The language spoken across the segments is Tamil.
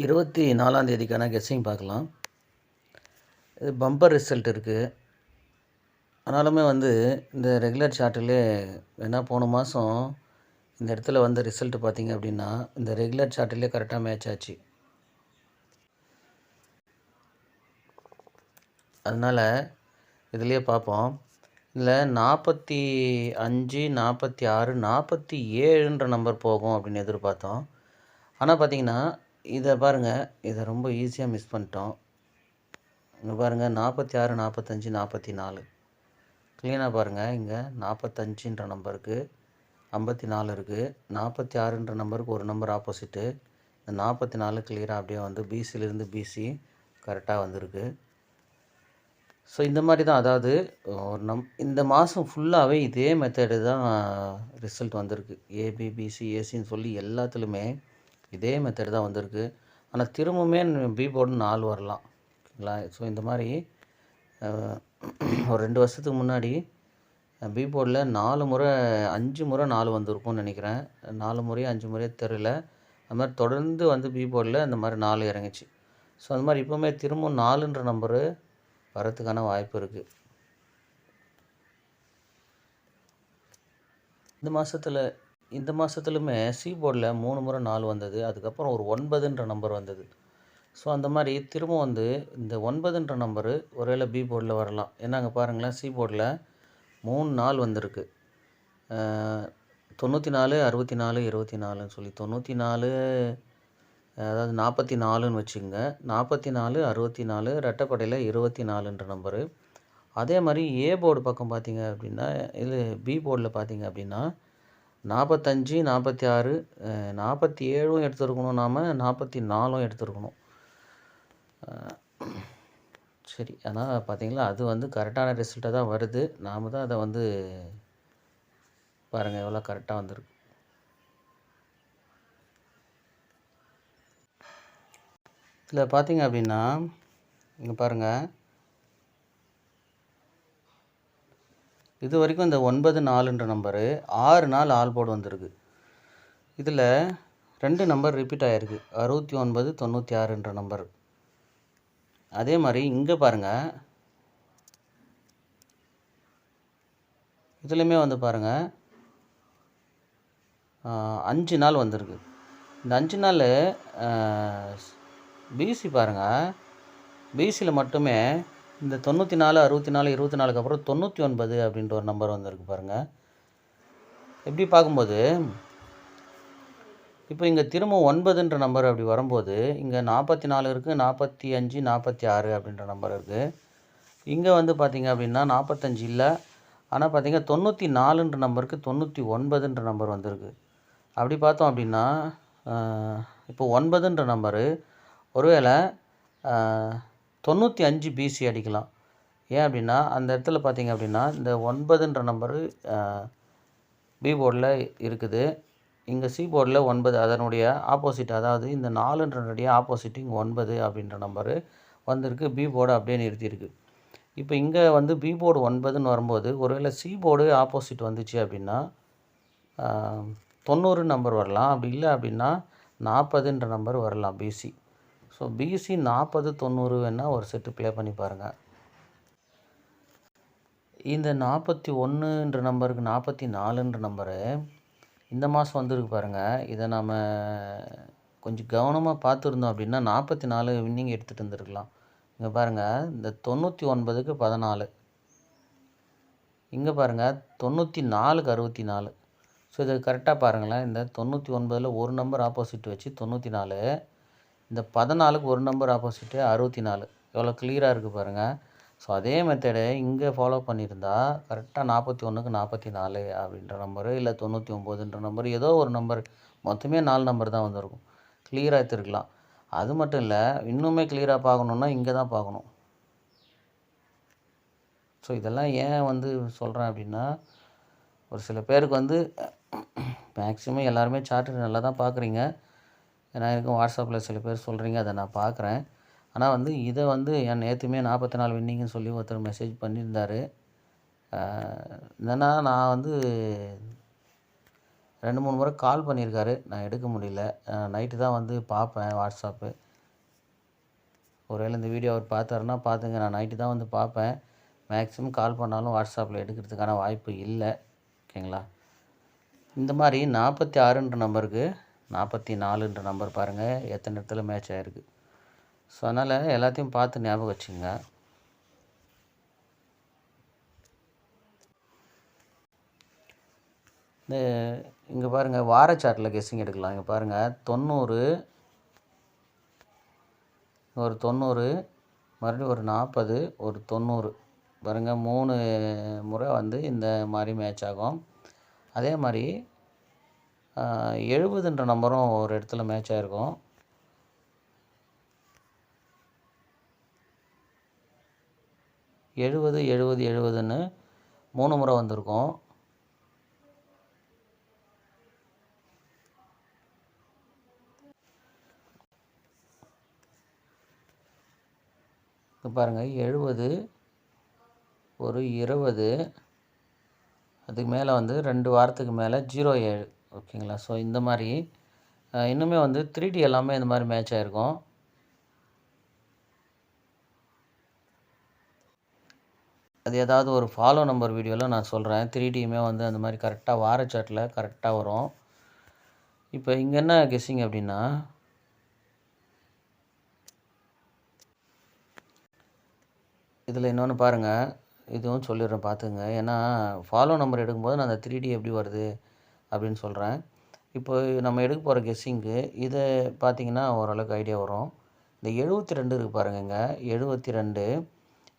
24ஆம் தேதிக்கான கெஸ்ஸிங் பார்க்கலாம். இது பம்பர் ரிசல்ட் இருக்குது. ஆனாலுமே இந்த ரெகுலர் சார்ட்டிலே ஏன்னா போன மாதம் இந்த இடத்துல ரிசல்ட் பார்த்தீங்க அப்படின்னா இந்த ரெகுலர் சார்ட்டிலே கரெக்டாக மேட்ச் ஆச்சு. அதனால் இதுலேயே பார்ப்போம். இதில் 45, 46, 47ன்ற நம்பர் போகும் அப்படின்னு எதிர்பார்த்தோம். ஆனால் பார்த்தீங்கன்னா இதை பாருங்கள், இதை ரொம்ப ஈஸியாக மிஸ் பண்ணிட்டோம். இங்கே பாருங்கள் 46, 45, 44 க்ளீனாக பாருங்கள். இங்கே 45ன்ற நம்பருக்கு 54 இருக்குது. 46ன்ற நம்பருக்கு ஒரு நம்பர் ஆப்போசிட்டு. இந்த 44 கிளியராக அப்படியே பிசியிலேருந்து பிசி கரெக்டாக வந்திருக்கு. ஸோ இந்த மாதிரி தான், அதாவது ஒரு இந்த மாதம் ஃபுல்லாகவே இதே மெத்தடு தான் ரிசல்ட் வந்திருக்கு. ஏபிபிசி ஏசின்னு சொல்லி எல்லாத்துலேயுமே இதே மெத்தடு தான் வந்திருக்கு. ஆனால் திரும்பவுமே பி போர்டு 4 வரலாம். ஓகேங்களா? ஸோ இந்த மாதிரி ஒரு 2 வருஷத்துக்கு முன்னாடி பி போர்டில் 5 முறை 4 வந்திருக்கும்னு நினைக்கிறேன். 4 முறையோ 5 முறையோ தெரில. அது மாதிரி தொடர்ந்து பி போர்டில் இந்த மாதிரி 4 இறங்குச்சு. ஸோ அந்த மாதிரி இப்போவுமே திரும்பவும் 4ன்ற நம்பரு வரத்துக்கான வாய்ப்பு இருக்குது. இந்த மாதத்துலையுமே சி போர்டில் 3 முறை 4 வந்தது. அதுக்கப்புறம் ஒரு 9ன்ற நம்பர் வந்தது. ஸோ அந்த மாதிரி திரும்ப இந்த 9ன்ற நம்பரு ஒருவேளை பி போர்டில் வரலாம். ஏன்னா அங்கே பாருங்களேன், சி போர்டில் 3 நாள் வந்திருக்கு. 94, 64, 24ன்னு சொல்லி 94, அதாவது 44ன்னு வச்சுக்கோங்க. 44, 64 ரெட்டைப்படையில் 24ன்ற நம்பரு. அதே மாதிரி ஏ போர்டு பக்கம் பார்த்தீங்க அப்படின்னா, இது பி போர்டில் பார்த்தீங்க அப்படின்னா 45, 46, 47ம் எடுத்துருக்கணும், நாம் 44ம் எடுத்துருக்கணும். சரி, ஆனால் பார்த்தீங்களா அது கரெக்டான ரிசல்ட்டாக தான் வருது. நாம் தான் அதை பாருங்கள் எவ்வளோ கரெக்டாக வந்திருக்கு. இதில் பார்த்தீங்க அப்படின்னா இங்கே பாருங்கள், இது வரைக்கும் இந்த 94ன்ற நம்பரு 6 நாள் ஆல் போர்டு வந்திருக்கு. இதில் 2 நம்பர் ரிப்பீட் ஆகிருக்கு, 69, 96ன்ற நம்பர். அதே மாதிரி இங்கே பாருங்கள், இதுலேயுமே பாருங்கள் 5 நாள் வந்திருக்கு. இந்த 5 நாள் பிசி பாருங்கள், பிசியில் மட்டுமே இந்த 94, 64, 24க்கு அப்புறம் 99 அப்படின்ற ஒரு நம்பர் வந்திருக்கு பாருங்கள். எப்படி பார்க்கும்போது இப்போ இங்கே திரும்ப 9ன்ற நம்பர் அப்படி வரும்போது இங்கே 44 இருக்குது, 45, 46 அப்படின்ற நம்பர் இருக்குது. இங்கே பார்த்தீங்க அப்படின்னா 45 இல்லை. ஆனால் பார்த்தீங்கன்னா 94ன்ற நம்பருக்கு 99ன்ற நம்பர் வந்திருக்கு. அப்படி பார்த்தோம் அப்படின்னா இப்போ 9ன்ற நம்பரு ஒருவேளை 95 பிசி அடிக்கலாம். ஏன் அப்படின்னா அந்த இடத்துல பார்த்தீங்க அப்படின்னா இந்த 9ன்ற நம்பரு பி போர்டில் இருக்குது. இங்கே சி போர்டில் 9 அதனுடைய ஆப்போசிட், அதாவது இந்த 4ன்றனுடைய ஆப்போசிட் இங்கே 9 அப்படின்ற நம்பரு வந்திருக்கு. பி போர்டு அப்படியே நிறுத்தியிருக்கு. இப்போ இங்கே பி போர்டு 9ன்னு வரும்போது ஒருவேளை சி போர்டு ஆப்போசிட் வந்துச்சு அப்படின்னா 90 நம்பர் வரலாம். அப்படி இல்லை அப்படின்னா 40ன்ற நம்பர் வரலாம் பிசி. ஸோ பிசி 40, 90 வேணால் ஒரு செட்டு ப்ளே பண்ணி பாருங்கள். இந்த 41ன்ற நம்பருக்கு 44ன்ற நம்பரு இந்த மாதம் வந்திருக்கு பாருங்கள். இதை நாம் கொஞ்சம் கவனமாக பார்த்துருந்தோம் அப்படின்னா 44 வின்னிங் எடுத்துகிட்டு வந்துருக்கலாம். இங்கே பாருங்கள், இந்த 99க்கு 14, இங்கே பாருங்கள் 94க்கு 64. ஸோ இதை கரெக்டாக பாருங்களேன். இந்த 99ல் ஒரு நம்பர் ஆப்போசிட் வச்சு 94, இந்த 14க்கு ஒரு நம்பர் ஆப்போசிட்டு 64. எவ்வளோ கிளியராக இருக்குது பாருங்கள். ஸோ அதே மெத்தடை இங்கே ஃபாலோ பண்ணியிருந்தா கரெக்டாக 41க்கு 44 அப்படின்ற நம்பரு, இல்லை 99ன்ற நம்பர், ஏதோ ஒரு நம்பர், மொத்தமே 4 நம்பர் தான் வந்திருக்கும். கிளியராக எடுத்துருக்கலாம். அது மட்டும் இல்லை, இன்னுமே கிளியராக பார்க்கணுன்னா இங்கே தான் பார்க்கணும். ஸோ இதெல்லாம் ஏன் சொல்கிறேன் அப்படின்னா, ஒரு சில பேருக்கு மேக்ஸிமம் எல்லாருமே சார்ட்டு நல்லா தான் பார்க்குறீங்க. ஏன்னா எனக்கும் வாட்ஸ்அப்பில் சில பேர் சொல்கிறீங்க, அதை நான் பார்க்குறேன். ஆனால் இதை என் நேற்றுமே 44 வின்னிங்னு சொல்லி ஒருத்தர் மெசேஜ் பண்ணியிருந்தார். என்னென்னா நான் 2, 3 முறை கால் பண்ணியிருக்காரு. நான் எடுக்க முடியல. நைட்டு தான் வந்து பார்ப்பேன் வாட்ஸ்அப்பு. ஒருவேளை இந்த வீடியோ அவர் பார்த்தாருன்னா பார்த்துங்க. நான் நைட்டு தான் வந்து பார்ப்பேன். மேக்ஸிமம் கால் பண்ணாலும் வாட்ஸ்அப்பில் எடுக்கிறதுக்கான வாய்ப்பு இல்லை. ஓகேங்களா? இந்த மாதிரி 46ன்ற நம்பருக்கு 44ன்ற நம்பர் பாருங்கள் எத்தனை இடத்துல மேட்ச் ஆகிருக்கு. ஸோ அதனால் எல்லாத்தையும் பார்த்து ஞாபகம் வச்சுங்க. இந்த இங்கே பாருங்கள் வாரச்சாட்டில் கெஸ்ஸிங் எடுக்கலாம். இங்கே பாருங்கள் 90, ஒரு 90, மறுபடியும் ஒரு 40, ஒரு 90 பாருங்கள் 3 முறை வந்து இந்த மாதிரி மேட்ச் ஆகும். அதே மாதிரி 70ன்ற நம்பரும் ஒரு இடத்துல மேட்ச் ஆகிருக்கும். எழுபது 70ன்னு 3 முறை வந்திருக்கும். இப்போ பாருங்கள் 70, ஒரு 20, அதுக்கு மேலே வந்து 2 வாரத்துக்கு மேலே 07. ஓகேங்களா? ஸோ இந்த மாதிரி இன்னுமே வந்து 3D எல்லாமே இந்த மாதிரி மேட்ச் ஆகிருக்கும். அது ஏதாவது ஒரு ஃபாலோ நம்பர் வீடியோவில் நான் சொல்கிறேன். 3Dயுமே வந்து அந்த மாதிரி கரெக்டாக வாரச்சாட்டில் கரெக்டாக வரும். இப்போ இங்கே என்ன கெஸ்ஸிங் அப்படின்னா, இதில் இன்னொன்று பாருங்கள், இதுவும் சொல்லிடுறேன் பார்த்துங்க. ஏன்னா ஃபாலோ நம்பர் எடுக்கும்போது நான் அந்த 3D எப்படி வருது அப்படின்னு சொல்கிறேன். இப்போ நம்ம எடுக்க போகிற கெஸ்ஸிங்கு இதை பார்த்திங்கன்னா ஓரளவுக்கு ஐடியா வரும். இந்த 72 இருக்குது பாருங்கங்க, 72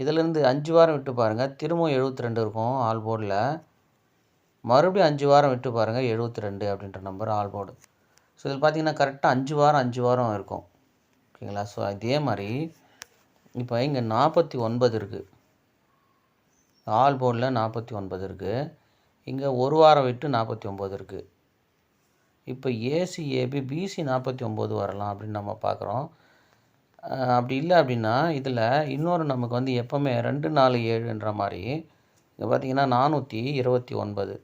இதிலேருந்து 5 வாரம் விட்டு பாருங்கள், திரும்பவும் 72 இருக்கும் ஆல் போர்டில். மறுபடியும் 5 வாரம் விட்டு பாருங்கள் 72 அப்படின்ற நம்பர் ஆல் போர்டு. ஸோ இதில் பார்த்திங்கன்னா கரெக்டாக 5 வாரம் இருக்கும். ஓகேங்களா? ஸோ இதே மாதிரி இப்போ இங்கே 49 இருக்குது, ஆல் போர்டில் 49 இருக்குது. இங்கே ஒரு வாரம் விட்டு 49 இருக்குது. இப்போ ஏசி ஏபி பிசி 49 வரலாம் அப்படின்னு நம்ம பார்க்குறோம். அப்படி இல்லை அப்படின்னா இதில் இன்னொரு நமக்கு வந்து எப்போவுமே 2, 4, 7ன்ற மாதிரி இங்கே பார்த்திங்கன்னா 429.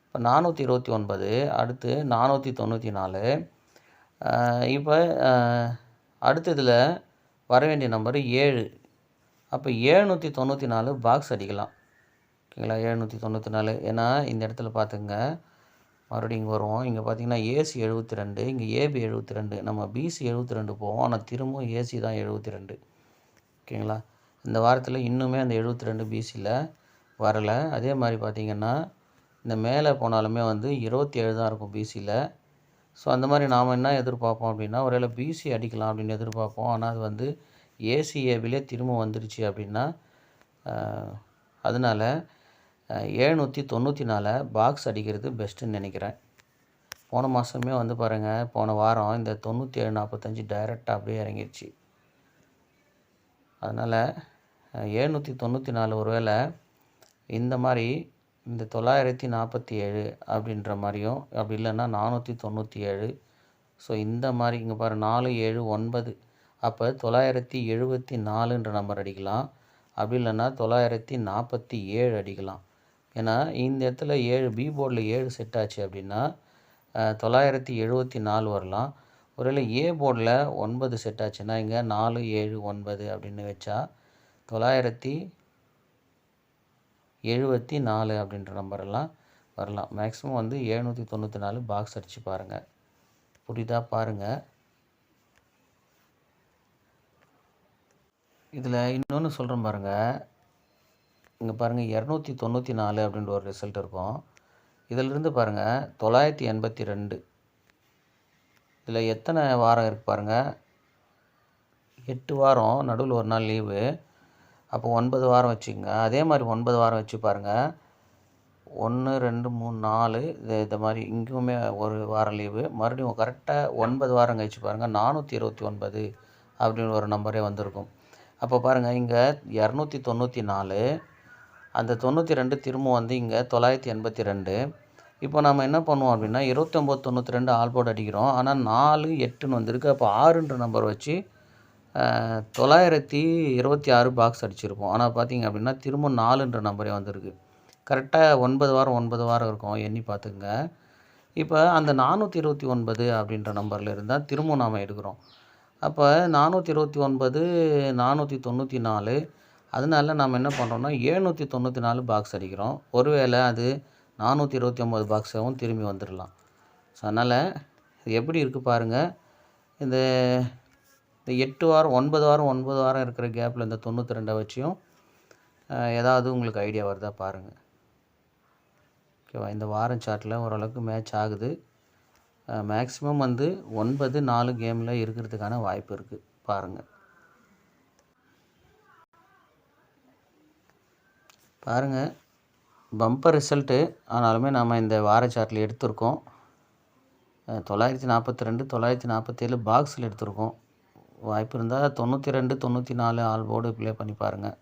இப்போ 429 அடுத்து 494. இப்போ அடுத்து இதில் வர வேண்டிய நம்பர் 7. அப்போ 794 பாக்ஸ் அடிக்கலாம். ஓகேங்களா? 794. ஏன்னா இந்த இடத்துல பார்த்துங்க, மறுபடியும் இங்கே வருவோம். இங்கே பார்த்திங்கன்னா ஏசி 72, இங்கே ஏபி 72, நம்ம பிசி 72 போவோம். ஆனால் திரும்பவும் ஏசி தான் 72. ஓகேங்களா? இந்த வாரத்தில் இன்னுமே அந்த 72 பிசியில் வரலை. அதே மாதிரி பார்த்திங்கன்னா இந்த மேலே போனாலுமே வந்து 27 தான் இருக்கும் பிசியில். ஸோ அந்த மாதிரி நாம் என்ன எதிர்பார்ப்போம் அப்படின்னா, ஒருவேளை பிசி அடிக்கலாம் அப்படின்னு எதிர்பார்ப்போம். ஆனால் அது வந்து ஏசி ஏபிலே திரும்ப வந்துருச்சு அப்படின்னா அதனால் 794 பாக்ஸ் அடிக்கிறது பெஸ்ட்டுன்னு நினைக்கிறேன். போன மாதமே வந்து பாருங்கள், போன வாரம் இந்த 9745 டைரெக்டாக அப்படியே இறங்கிடுச்சு. அதனால் 794 ஒருவேளை இந்த மாதிரி இந்த 947 அப்படின்ற மாதிரியும், அப்படி இல்லைன்னா 497. ஸோ இந்த மாதிரி இங்கே பாரு 4, 7, 9. அப்போ 974ன்ற நம்பர் அடிக்கலாம். அப்படி இல்லைன்னா 947 அடிக்கலாம். ஏன்னா இந்த இடத்துல 7 பி போர்டில் 7 செட் ஆச்சு அப்படின்னா 974 வரலாம். ஒருவேளை ஏ போர்டில் 9 செட் ஆச்சுன்னா இங்கே 4, 7, 9 அப்படின்னு வச்சா 974 அப்படின்ற நம்பரெல்லாம் வரலாம். மேக்ஸிமம் வந்து 794 பாக்ஸ் அடித்து பாருங்கள். புரியுதா பாருங்கள். இதில் இன்னொன்று சொல்கிறேன் பாருங்கள். இங்கே பாருங்கள் 294 அப்படின்ற ஒரு ரிசல்ட் இருக்கும். இதிலிருந்து பாருங்கள் 982. இதில் எத்தனை வாரம் இருக்குது பாருங்கள், 8 வாரம், நடுவில் ஒரு நாள் லீவு. அப்போ 9 வாரம் வச்சுக்கோங்க. அதே மாதிரி 9 வாரம் வச்சு பாருங்கள். 1, 2, 3, 4 இந்த மாதிரி இங்கேயுமே ஒரு வாரம் லீவு. மறுபடியும் கரெக்டாக 9 வாரம் கழிச்சு பாருங்கள் 429 அப்படின்னு ஒரு நம்பரே வந்திருக்கும். அப்போ பாருங்கள் இங்கே 294, அந்த 92 திரும்ப வந்து இங்கே 982. இப்போ நம்ம என்ன பண்ணுவோம் அப்படின்னா 29, 92 ஆல் போர்டு அடிக்கிறோம். ஆனால் 4, 8ன்னு வந்திருக்கு. அப்போ 6ன்ற நம்பர் வச்சு 926 பாக்ஸ் அடிச்சிருப்போம். ஆனால் பார்த்திங்க அப்படின்னா திரும்ப 4ன்ற நம்பரே வந்திருக்கு. கரெக்டாக 9 வாரம் இருக்கும், எண்ணி பார்த்துக்குங்க. இப்போ அந்த 429 அப்படின்ற நம்பரில் இருந்தால் திரும்பவும் நாம் எடுக்கிறோம். அப்போ 429 494 அதனால நாம் என்ன பண்ணுறோம்னா 794 பாக்ஸ் அடிக்கிறோம். ஒருவேளை அது 429 பாக்ஸாகவும் திரும்பி வந்துடலாம். ஸோ அதனால் இது எப்படி இருக்குது பாருங்கள். இந்த 8 வாரம் 9 வாரம் 9 வாரம் இருக்கிற கேப்பில் இந்த 92 வச்சியும் ஏதாவது உங்களுக்கு ஐடியா வருதா பாருங்கள். ஓகேவா? இந்த வாரம் சார்ட்டில் ஓரளவுக்கு மேட்ச் ஆகுது. மேக்ஸிமம் வந்து 9 4 கேமில் இருக்கிறதுக்கான வாய்ப்பு இருக்குது. பாருங்கள் பம்பர் ரிசல்ட்டு. ஆனாலுமே நாம் இந்த வார சார்ட்டில் எடுத்திருக்கோம். 942 947 பாக்ஸில் எடுத்திருக்கோம். வாய்ப்பு இருந்தால் 92 94 ஆல் போர்டு ப்ளே பண்ணி பாருங்கள்.